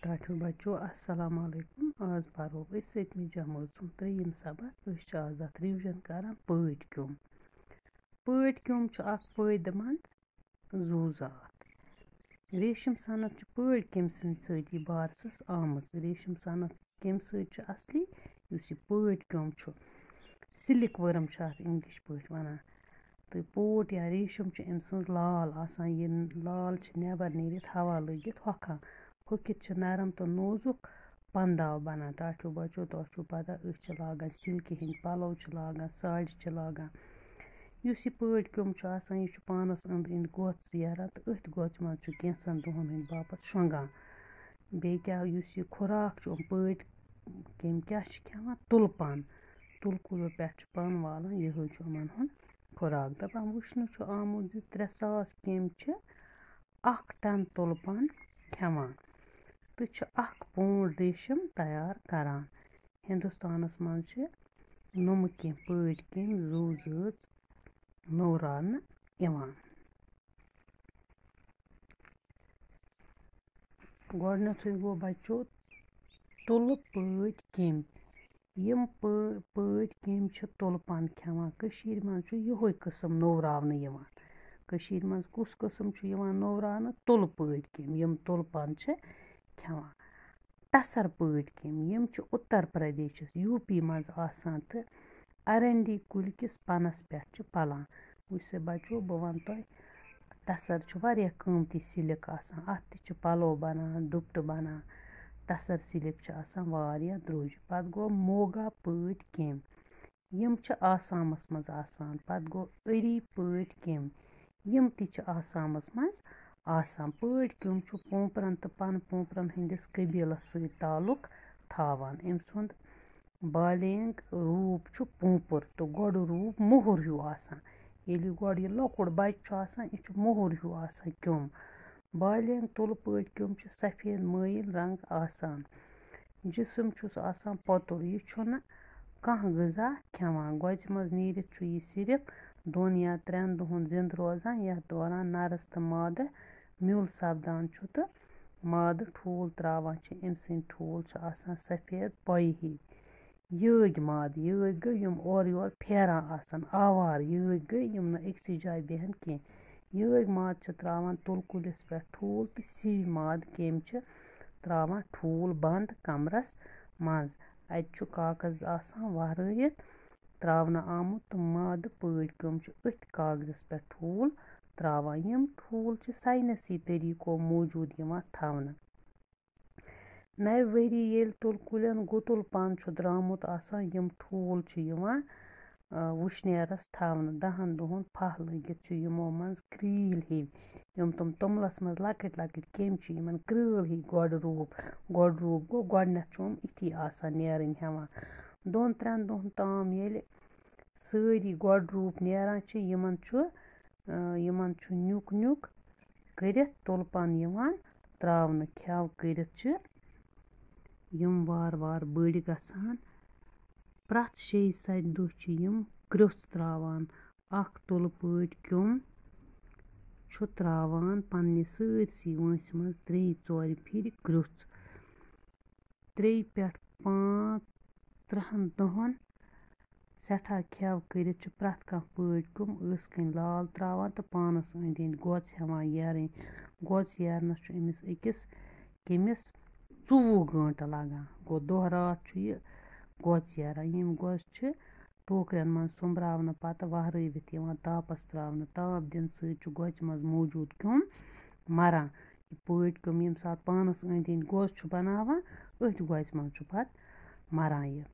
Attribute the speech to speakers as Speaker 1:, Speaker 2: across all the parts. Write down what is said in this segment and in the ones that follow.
Speaker 1: टाठियो बच्चो अस्सलाम वालेकुम। आज पढ़ो अस 7वीं जमात 3 सबक। अस आज अत रिविजन करान पॉट क्योम। पॉट क्योम फायदेमंद जूजात। रेशम सनत पॉट क्योम सदी बारसस आमच। रेशम सनत कम असली उस पॉट क्योम सिल्क वर्म इंग्लिश पॉट वन। तो पोट या रेशम अम लाल आसान। ये लाल नबर नीरित हवा लगित होखान। होकित नरम तो नोजुक पंदाव बनान। टाठियो बच्चो तो पता अस लागान सिल्क हिंद पलव लागान साड़ी लागान। इस पॉट क्योम यह पानस अंद अंद गोच जेरान तो अथ गोच मज कैंसन दोहन हंद बापत शोंगान। बे क्या यह खुराक पॉट कम क्या खेवान तुलपन। तुलकुलो पे पन वालान यह यमन खुराक। दपान वुचन आमुत 3000 कम 1 टन तुलपन खेवान तो 1 पौंड रेशम तैयार करान। हिंदुस्तानस मज नम कह पॉट कम जू जच नोरान इवान। गोडनेथुई गो बच्चो तुल पॉट कम। यम पॉट कम तुलपन खेवान। कशीर मज यही किस्म नोरावन यवान। कशीर मज कुस किस्म यवान नोरावन तुल पॉट कम। यम तुलपन खेवान। टसर पॉट कम यम उत्तर प्रदेश यूपी मज आसान तो अरंडी कुल किस पनस पे पलान। वुच बच्चो बह वन तुह टसर वारिया कीमती सिल्क आसान। अत पलो बनान दुपट्टे बनान। टसर सिल्क आसान वारिया द्रोज। पत गो मोगा पॉट कम यम आसामस मज आसान। पत गो अरी पॉट कम यम आसामस मज आसान। पॉट कम पोंपरन तो पन पोंपरन हंदिस कबीलस सत ताल्लुक थावान। अम सुंद बालेंग रूप पोंपुर तो गोड़ रूप मोहर हूँ आसान। ये गोड़ यह लकुड़ बच्च आसान यह मोहर हूँ आसान क्योम। बालेंग तुल पॉट क्योम सफेद मईल रंग आसान। जिसम आसान पतुर यह कह गजा खेवान। गोच मज नीरित यह सिर्फ 2 या 3 दोहन जिंद रोजान। यथ दौरान नरस तो माद म्यूल सपदान तो माद ठूल त्रावान। अम सद ठूल आसान सफेद पॉय ही। यग माद यग गई यम और योर फेरान आसान। आवार यग गई यम न अक्सी जाय बेहन कह। यग माद त्रावान तुल कुलिस पे ठूल तो सिव माद कम त्रावान ठूल बंद कमरस मज। अत कागज आसान वहरत त्रावन आमुत तो माद पॉट क्योम अथ कागजस पे ठूल त्रावान। यम ठूल साइंसी तरीको मौजूद थवन। नव वरी येल तुल कुलन गुतुल पन द्रामुत आसान यम ठूल वुशनेरस थवन। 10 दोहन फह लगित यमो मज क्रील हिव। यम तुम तुमलस मज लकट लकट कम यमन क्रील ही गोड़ रूप। गोड़ रूप गो गोडनेथ इथी आसान नेरन हेवान। 2-3 दोहन ताम येल सारी गोड़ रूप नेरान यमन न्युक न्युक करित तुलपन यवान त्रावन। खेव करित यम वार वार बड़ गसान। प्रथ 6-7 दोह यम क्रोच त्रावान। अख तुल पॉट क्योम त्रावान पन्ने सरसी वंस मज 3-4 फिर क्रोच। 3 पेठ 5-3 दोहन सठा खेव करित प्रथ कह पॉट क्योम ٲس कन लाल त्रावान तो पानस अंद अंद गोच हेवान येरन। गोच येरनस अमिस अकिस कमिस 24 घंटे लगान। गो दोह रात यह गोच येरान। यम गोच टोकरन मज सोम्ब्रावन पत वहरवित तापस त्रावन। ताप दिन सत गोच मज मौजूद क्योम मरान। पॉट क्योम यम सात पानस अंद अंद गोच बनावान अथ गोच मज पत मरान यह।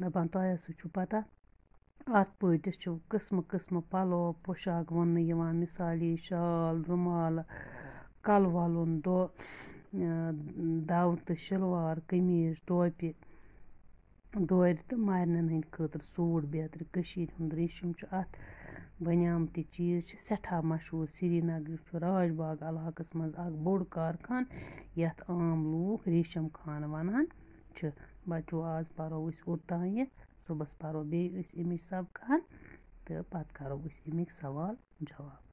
Speaker 1: दपान तुह हसा पता अत पॉटिस किस्म किस्म पलो पोशाक वोन यवान। मिसाली शाल रुमाल कल वलुन दाव शलवार कमीज टोपी डोर तो मरनन हंद खतर सूट बेतर। कशीर हुंद रेशम अत बनियामत चीज सठा मशहूर। श्रीनगर राज बाग इलाकस मज बोड़ कारखान यथ आम लूक रेशम खान वनान। बच्चो आज पढ़ो ओतान। सुबस पढ़ो बे अमिच सबकान तो पत करो अमिक सवाल जवाब।